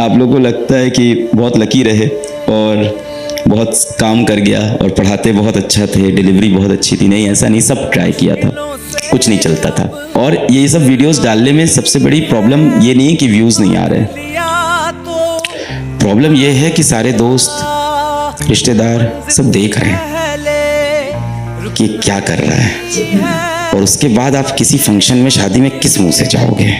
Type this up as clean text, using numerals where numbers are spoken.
आप लोगों को लगता है कि बहुत लकी रहे और बहुत काम कर गया और पढ़ाते बहुत अच्छा थे, डिलीवरी बहुत अच्छी थी। नहीं, ऐसा नहीं, सब ट्राई किया था, कुछ नहीं चलता था। और ये सब वीडियोस डालने में सबसे बड़ी प्रॉब्लम ये नहीं है कि व्यूज़ नहीं आ रहे, प्रॉब्लम ये है कि सारे दोस्त रिश्तेदार सब देख रहे हैं कि क्या कर रहा है, और उसके बाद आप किसी फंक्शन में, शादी में किस मुंह से जाओगे।